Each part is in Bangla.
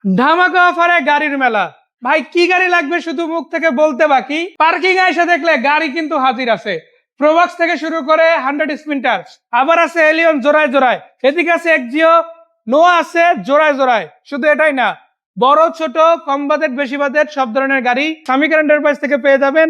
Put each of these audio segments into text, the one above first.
ধামাকা অফারে গাড়ির মেলা। ভাই কি গাড়ি লাগবে শুধু মুখ থেকে বলতে বাকি, পার্কিং এ এসে দেখলে গাড়ি কিন্তু হাজির আছে। প্রোবক্স থেকে শুরু করে 100 স্পিন্টার, আবার আছে এলিয়ন জোড়ায় জোড়ায়, এদিকে আছে এক্সিও, নোয়া আছে জোড়ায় জোড়ায়। শুধু এটাই না, বড় ছোট কম বাজেট বেশি বাজেট সব ধরনের গাড়ি স্বামীকার এন্টারপ্রাইজ থেকে পেয়ে যাবেন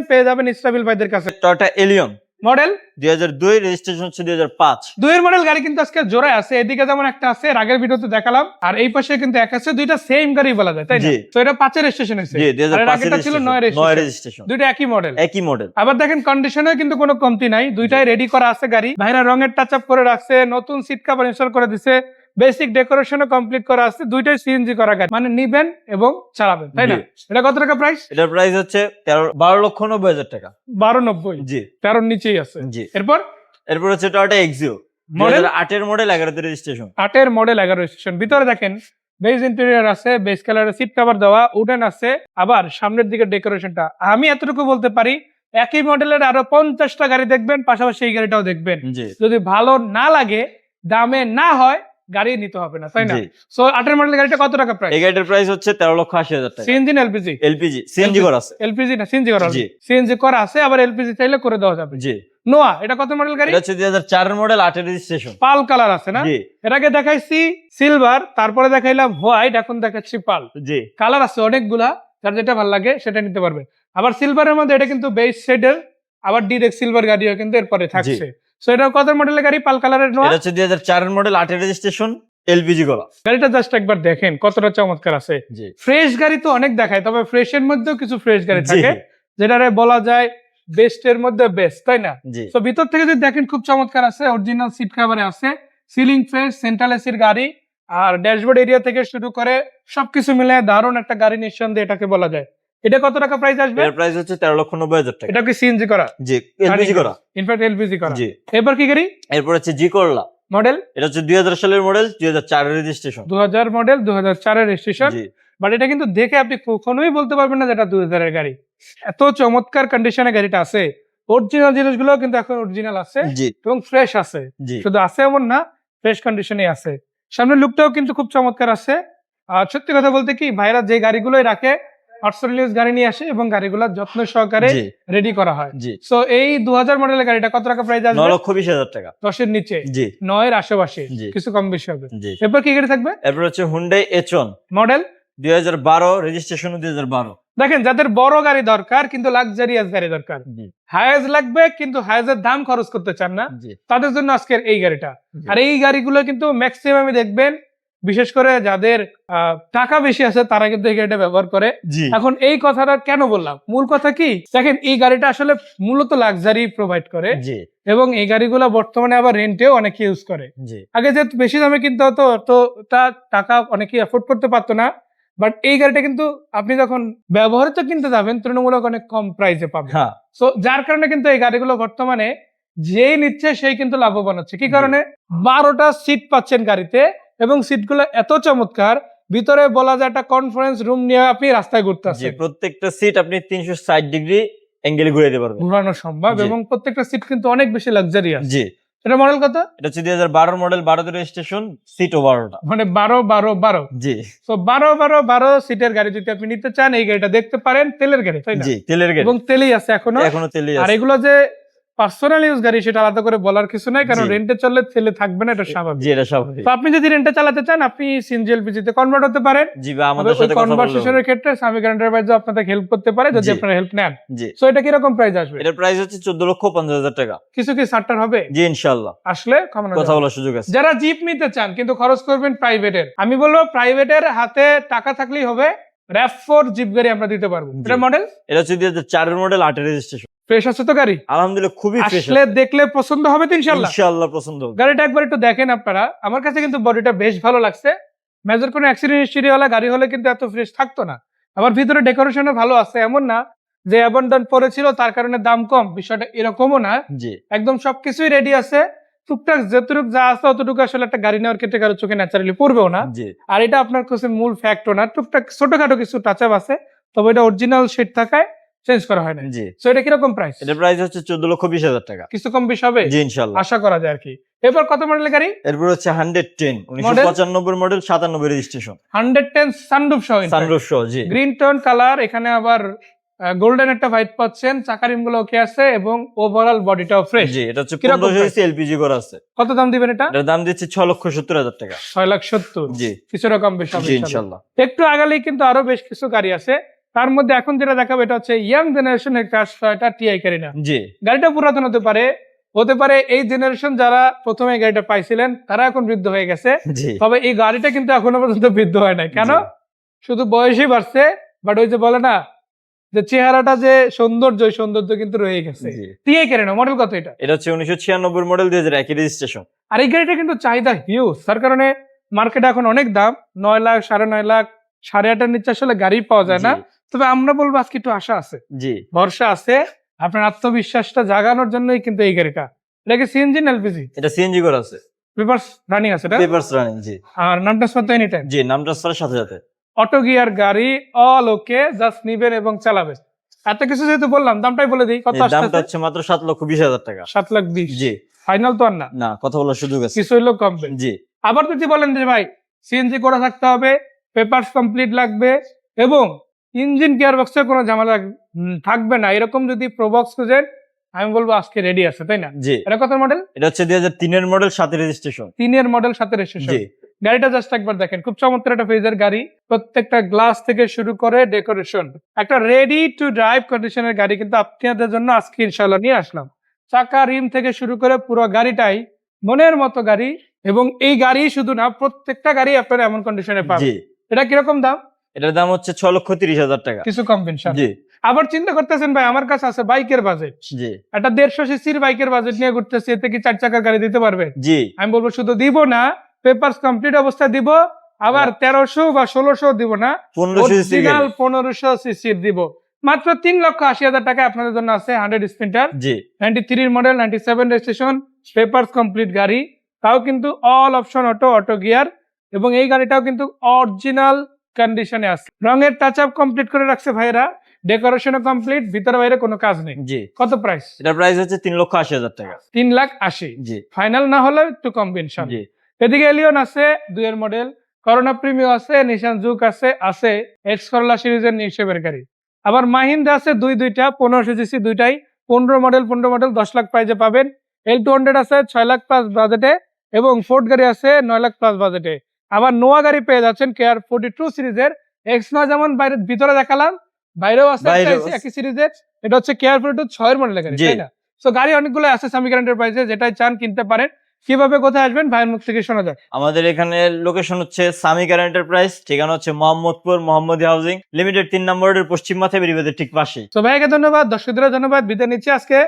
ইসরাবিল ভাইদের কাছে। টয়োটা এলিয়ন মডেল 2002, রেজিস্ট্রেশন হচ্ছে 2005। দুইয়ের মডেল গাড়ি কিন্তু আজকে জোড়ায় আছে। এদিকে যেমন একটা আছে, আগের ভিডিওতে দেখালাম, আর এই পাশে কিন্তু এক আছে। দুইটা সেম গাড়ি বলা যায়, তাই না? জি। তো এটা 5 এর স্টেশন হয়েছে, জি, আর এর 2005 আগেরটা ছিল 9 এর রেজিস্ট্রেশন। দুইটা একই মডেল। একই মডেল। আবার দেখেন কন্ডিশনে কিন্তু কোনো কমতি নাই, দুইটাই রেডি করা আছে গাড়ি। ভাইরা রঙের টাচ আপ করে রাখছে, নতুন সিট কভার ইনস্টল করে দিছে, বেসিক ডেকোরেশনও কমপ্লিট করা আছে। দুইটাই সিএনজি করা গাড়ি, মানে নিবেন এবং চালাবেন, তাই না? জি। এটা কত টাকা প্রাইস? এটার প্রাইস হচ্ছে 12,90,000 টাকা। 1290। জি 13 নিচেই আছে। জি। এরপর হচ্ছে টয়োটা এক্সিও মডেল 2008 এর মডেল, 11 রেজিস্ট্রেশন। 8 এর মডেল, 11 স্টেশন। ভিতরে দেখেন বেজ ইন্টেরিয়র আছে, বেজ কালারের সিট কভার দেওয়া, উডেন আছে। আবার সামনের দিকে ডেকোরেশনটা, আমি এতটুকু বলতে পারি, একই মডেলের আরো 50টা গাড়ি দেখবেন, পাশাপাশি এই গাড়িটাও দেখবেন। জি যদি ভালো না লাগে, দামে না হয়, গাড়ি নিতে হবে না, তাই না? জি। সো 8 এর মডেল গাড়িটা কত টাকা প্রাইস? এই গাড়িটার প্রাইস হচ্ছে 13,80,000 টাকা। সিএনজি না এলপিজি? এলপিজি সিএনজি করা আছে। এলপিজি না সিএনজি করা? জি। সিএনজি করা আছে, আবার এলপিজি চাইলে করে দেওয়া যাবে। জি। নোয়া, এটা কত মডেল গাড়ি? এটা হচ্ছে 2004 এর মডেল, 8 রেজিস্ট্রেশন। পাল কালার আছে না? জি এর আগে দেখাইছি সিলভার, তারপরে দেখাইলাম হোয়াইট, এখন দেখাচ্ছি পাল। জি কালার আছে অনেকগুলা, যার যেটা ভালো লাগে সেটা নিতে পারবে। আবার সিলভারের মধ্যে এটা কিন্তু বেস শেডের, আবার ডিরেক্ট সিলভার গাড়িও কিন্তু এরপরে থাকছে। সো এটা কত মডেলের গাড়ি? পাল কালারের নোয়া। এটা হচ্ছে 2004 এর মডেল, 8 রেজিস্ট্রেশন, এলপিজি করা। গাড়িটা জাস্ট একবার দেখেন কতটা চমৎকার আছে। জি ফ্রেশ গাড়ি তো অনেক দেখায়, তবে ফ্রেশের মধ্যেও কিছু ফ্রেশ গাড়ি জি থাকে, যেটারে বলা যায় বেস্টের মধ্যে বেস্ট, তাই না? জি তো ভিতর থেকে যদি দেখেন খুব চমৎকার আছে, অরিজিনাল সিট কভারে আছে, সিলিং ফ্রেশ, সেন্ট্রাল এসির গাড়ি, আর ড্যাশবোর্ড এরিয়া থেকে শুরু করে সবকিছু মিলে দারুণ একটা গাড়ি, নিঃসন্দেহে এটাকে বলা যায়। এটা কত টাকা প্রাইস আসবে? এর প্রাইস হচ্ছে 13,90,000 টাকা। এটা কি সিএনজি করা? জি এলপিজি করা। ইনফ্যাক্ট এলপিজি করা। জি। এবার কি গাড়ি? এরপর হচ্ছে জি করলা। মডেল এটা হচ্ছে 2000 সালের মডেল, 2004 রেজিস্ট্রেশন। 2000 মডেল, 2004 এর রেজিস্ট্রেশন। জি বাট এটা কিন্তু দেখে আপনি কখনোই বলতে পারবেন না যে এটা 2000 এর গাড়ি। এত চমৎকার কন্ডিশনে গাড়িটা আছে। অরিজিনাল জিনিসগুলো কিন্তু এখন অরিজিনাল আছে জি এবং ফ্রেশ আছে। জি শুধু আছে এমন না, ফ্রেশ কন্ডিশনে আছে। সামনের লুকটাও কিন্তু খুব চমৎকার আছে। আর সত্যি কথা বলতে কি, ভাইরা যে গাড়িগুলোই রাখে, অর্সোলিয়াস গাড়ি নিয়ে আসে এবং গাড়িগুলো যত্ন সহকারে জি রেডি করা হয়। জি। সো এই 2000 মডেলের গাড়িটা কত টাকা প্রাইস আসবে? 9,20,000 টাকা। 10 এর নিচে, জি 9 এর আশেপাশে, জি কিছু কম বেশি হবে। জি। এরপর কি গাড়ি থাকবে? এরপর হচ্ছে হুন্ডাই H1, মডেল 2012, রেজিস্ট্রেশন 2012। দেখেন, যাদের বড় গাড়ি দরকার কিন্তু লাক্সারিয়াস গাড়ি দরকার, জি হায়াজ লাগবে কিন্তু হায়াজের দাম খরচ করতে চান না, জি তাদের জন্য আজকের এই গাড়িটা। জি। আর এই গাড়িগুলো কিন্তু ম্যাক্সিমামই দেখবেন, বিশেষ করে যাদের টাকা বেশি আছে তারা কিন্তু এই গাড়িটা ব্যবহার করে। জি এখন এই কথাটা কেন বললাম, মূল কথা কি, দেখেন এই গাড়িটা আসলে মূলত লাক্সারি প্রোভাইড করে, জি এবং এই গাড়িগুলো বর্তমানে আবার রেন্টেও অনেকে ইউজ করে। জি আগে যেহেতু বেশি দামে কিনতে হতো, তো তার টাকা অনেকে এফোর্ড করতে পারতো না। বাট এই গাড়িটা কিন্তু আপনি যখন ব্যবহৃত কিনতে যাবেন, তুলনামূলক অনেক কম প্রাইসে পাবেন। হ্যাঁ সো যার কারণে কিন্তু এই গাড়িগুলো বর্তমানে যেই নিচ্ছে সেই কিন্তু লাভবান হচ্ছে। কি কারণে? 12টা সিট পাচ্ছেন গাড়িতে, এবং সিটগুলো এত চমৎকার, ভিতরে বলা যায় একটা কনফারেন্স রুম নিয়ে আপনি রাস্তায় ঘুরতে জি। আসছেন। প্রত্যেকটা সিট আপনি 360 ডিগ্রি অ্যাঙ্গেলে ঘুরে দিতে পারবেন। ঘুরানো সম্ভব, জি। এবং প্রত্যেকটা সিট কিন্তু অনেক বেশি লাক্সারিয়াস। জি এটা মডেল কত? এটা হচ্ছে 2012 মডেল, 12 রেজিস্ট্রেশন, সিট 12টা। মানে 12 জি তো 12 সিটের গাড়ি যদি আপনি নিতে চান, এই গাড়িটা দেখতে পারেন। তেলের গাড়ি, তাই না? জি তেলের গাড়ি, এবং তেলেই আছে এখনো। এখনো তেলই আর আছে। এগুলো যে পার্সোনাল ইউজ গাড়ি সেটা আলাদা করে বলার কিছু নাই, কারণ জি। রেন্টে চললে তেলে থাকবে না, এটা স্বাভাবিক। জি এটা স্বাভাবিক। তো আপনি যদি রেন্টে চালাতে চান, আপনি সিএনজি এলপিজি তে কনভার্ট হতে পারেন। জি বা আমাদের সাথে কথা বলতে কনভার্সেশনের ক্ষেত্রে স্বামী এন্টারপ্রাইজ আপনাদের হেল্প করতে পারে যদি জি। আপনারা হেল্প নেন। জি সো এটা কিরকম প্রাইস আসবে? এটার প্রাইস হচ্ছে 14,50,000 টাকা। কিছু কি ছাড়টার হবে? জি ইনশাআল্লাহ আসলে কমানো কথা যাবে। বলার সুযোগ আছে। যারা জিপ নিতে চান কিন্তু খরচ করবেন প্রাইভেটের, আমি বলবো প্রাইভেটের হাতে টাকা থাকলেই হবে, RAV4 জিপ গাড়ি আমরা দিতে পারবো। জি। এটা মডেল এটা হচ্ছে 2004 এর মডেল, 8 রেজিস্ট্রেশন। ফ্রেশ আছে তো গাড়ি? আলহামদুলিল্লাহ খুবই ফ্রেশ আসলে দেখলে পছন্দ হবে তো ইনশাআল্লাহ। ইনশাআল্লাহ পছন্দ হবে। গাড়িটা একবার একটু দেখেন আপনারা। আমার কাছে কিন্তু বডিটা বেশ ভালো লাগছে। মেজর কোনো অ্যাক্সিডেন্ট হিস্ট্রিওয়ালা গাড়ি হলে কিন্তু এত ফ্রেশ থাকতো না। আবার ভিতরে ডেকোরেশনও ভালো আছে, এমন না যে অ্যাবান্ডন পড়েছিল তার কারণে দাম কম, বিষয়টা এরকমও না। জি একদম সবকিছুই রেডি আছে। টুকটাক যতটুকু যা আছে অতটুকু আসলে একটা গাড়ি নেওয়ার ক্ষেত্রে কারো চোখে ন্যাচারালি পড়বেও না। জি আর এটা আপনার কাছে মূল ফ্যাক্টর না, টুকটাক ছোটখাটো কিছু টাচ আপ আছে, তবে এটা অরিজিনাল শেড থাকায় চেঞ্জ করা হয় না। জি সো এটা কিরকম প্রাইস? এটার প্রাইস হচ্ছে 14,20,000 টাকা। কিছু কম বেশি হবে জি ইনশাআল্লাহ আশা করা যায় আর কি। এরপর কত মডেলের গাড়ি? এরপর হচ্ছে 110 1995 মডেল 97 রেজিস্ট্রেশন 110 সানরুফ সহ সানরুফ সহ। জি গ্রিন টোন কালার, এখানে আবার গোল্ডেন একটা হোয়াইট পাচ্ছেন, চাকারিম গুলো ওকে আছে এবং ওভারঅল বডিটাও ফ্রেশ। জি এটা হচ্ছে কিরকম 1500 price? সিসি এলপিজি করা আছে। কত দাম দিবেন এটা? এটার দাম দিচ্ছে 6,70,000 টাকা। 6,70,000। জি কিছুটা কম বেশি হবে জি ইনশাআল্লাহ। ইনশাআল্লাহ। একটু আগালেই কিন্তু আরো বেশ কিছু গাড়ি আছে, তার মধ্যে এখন যেটা দেখাবো এটা হচ্ছে ইয়াং জেনারেশনের কাজ এটা টিআই কারিনা। জি গাড়িটা পুরাতন হতে পারে এই জেনারেশন যারা প্রথমে এই গাড়িটা পাইছিলেন তারা এখন বৃদ্ধ হয়ে গেছে, জি তবে এই গাড়িটা কিন্তু এখনো পর্যন্ত বৃদ্ধ হয় নাই। কেন? জি। শুধু বয়সই বাড়ছে, বাট ওই যে বলে না যে চেহারাটা যে সৌন্দর্য, ওই সৌন্দর্য কিন্তু রয়ে গেছে। জি। টিআই কারিনা মডেল কত এটা? এটা হচ্ছে 1996 মডেল 2001 রেজিস্ট্রেশন। আর এই গাড়িটা কিন্তু চাহিদা হিউজ, তার কারণে মার্কেটে এখন অনেক দাম, 9 লাখ 9.5 লাখ 8.5 নিচে আসলে গাড়ি পাওয়া যায় না। তবে আমরা বলবো আজকে একটু আশা আছে, জি ভরসা আছে, আপনার আত্মবিশ্বাসটা জাগানোর জন্যই কিন্তু এই গাড়িটা। এটা কি সিএনজি না এলপিজি? এটা সিএনজি করা আছে, পেপারস রানিং আছে এটা? Papers running. জি আর নাম ট্রান্সফার তো এনি টাইম? জি নাম ট্রান্সফারের সাথে সাথে। অটো গিয়ার গাড়ি, অল ওকে, জাস্ট নিবেন এবং চালাবেন। এত কিছু যেহেতু বললাম, দামটাই বলে দিই কত এর দামটা আসছে? হচ্ছে মাত্র 7,20,000 টাকা। 7,20,000। জি ফাইনাল তো আর না, না কথা বলার সুযোগ আছে। কিছু হইলেও কমবে। জি আবার যদি বলেন যে ভাই সিএনজি করা থাকতে হবে, পেপারস কমপ্লিট লাগবে এবং ইঞ্জিন গিয়ার বক্সের কোনো ঝামেলা থাকবে না, এরকম যদি প্রোবক্স খুঁজেন আমি বলবো আজকে রেডি আছে, তাই না? জি এটা কত মডেল? এটা হচ্ছে 2003 এর মডেল 7 রেজিস্ট্রেশন। 3 এর মডেল 7 রেজিস্ট্রেশন। জি গাড়িটা জাস্ট একবার দেখেন, খুব চমৎকার একটা ফেজের গাড়ি, প্রত্যেকটা গ্লাস থেকে শুরু করে ডেকোরেশন, একটা রেডি টু ড্রাইভ কন্ডিশনের গাড়ি কিন্তু আপনাদের জন্য আজকে ইনশাআল্লাহ নিয়ে আসলাম। চাকা রিম থেকে শুরু করে পুরো গাড়িটাই মনের মতো গাড়ি, এবং এই গাড়ি শুধু না, প্রত্যেকটা গাড়ি আপনারা এমন কন্ডিশনে পাবেন। জি এটা কিরকম দাম? এটার দাম হচ্ছে 6,30,000 টাকা। কিছু কম ইনশাআল্লাহ। জি আবার চিন্তা করতেছেন ভাই আমার কাছে আছে বাইকের বাজেট, জি একটা 150 সিসির বাইকের বাজেট নিয়ে ঘুরতেছি, এতে কি 4 চাকার গাড়ি দিতে পারবেন? জি আমি বলবো শুধু দিব না, পেপারস কমপ্লিট অবস্থায় দিব, আবার 1300 বা 1600 দিব না, 1500 সিসি অরিজিনাল 1500 সিসির দিব। মাত্র 3,80,000 টাকা আপনাদের জন্য আছে 100 স্পিন্টার, জি 93 মডেল, 97 রেজিস্ট্রেশন, পেপারস কমপ্লিট গাড়ি, তাও কিন্তু all option auto, auto gear, এবং এই গাড়িটাও কিন্তু অরিজিনাল কন্ডিশনে আছে। রঙের টাচ আপ কমপ্লিট করে রাখছে ভাইরা, ডেকোরেশনও কমপ্লিট, ভিতরে বাইরে কোনো কাজ নেই। জি কত প্রাইস? এটার প্রাইস হচ্ছে 3,80,000 টাকা। 3,80,000। জি ফাইনাল না হলে একটু কমবে ইনশাআল্লাহ। জি এদিকে এলিয়ন আছে 2 এর মডেল, করোনা প্রিমিও আছে, নিশান জুক আছে এক্স করলা সিরিজের নিউশেপের গাড়ি, আবার মাহিন্দ্রা আছে দুইটা 1500 সিসি, দুইটাই 15 মডেল 10 লাখ প্রাইজে পাবেন। L200 আছে 6 লাখ প্লাস বাজেটে, এবং ফোর্ড গাড়ি আছে 9 লাখ প্লাস বাজেটে। আবার নোয়া গাড়ি পেয়ে যাচ্ছেন কেয়ার 42 সিরিজের X9, যেমন বাইরে ভিতরে দেখালাম, বাইরেও আছে একটা বাইরেও আছে। একই সিরিজের, এটা হচ্ছে কেয়ার 42 6 এর মডেলের গাড়ি, জি। তাই না? সো গাড়ি অনেকগুলো আছে সামিক এন্টারপ্রাইজে, যেটাই চান কিনতে পারেন। কিভাবে কোথায় আসবেন ভাইয়ের মুখ থেকে শোনা যাক। আমাদের এখানে লোকেশন হচ্ছে সামিকার এন্টারপ্রাইজ, ঠিকানা হচ্ছে মোহাম্মদপুর মোহাম্মদী হাউজিং লিমিটেড 3 নম্বরের পশ্চিম মাথা বেরিবাদের ঠিক পাশেই। তো ভাইকে ধন্যবাদ, দর্শকদের ধন্যবাদ, বিদায় নিচ্ছি আজকে।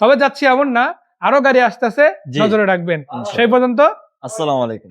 তবে যাচ্ছি এমন না, আরো গাড়ি আসতেছে, জি। নজরে রাখবেন। ইনশাআল্লাহ। সেই পর্যন্ত আসসালামু আলাইকুম।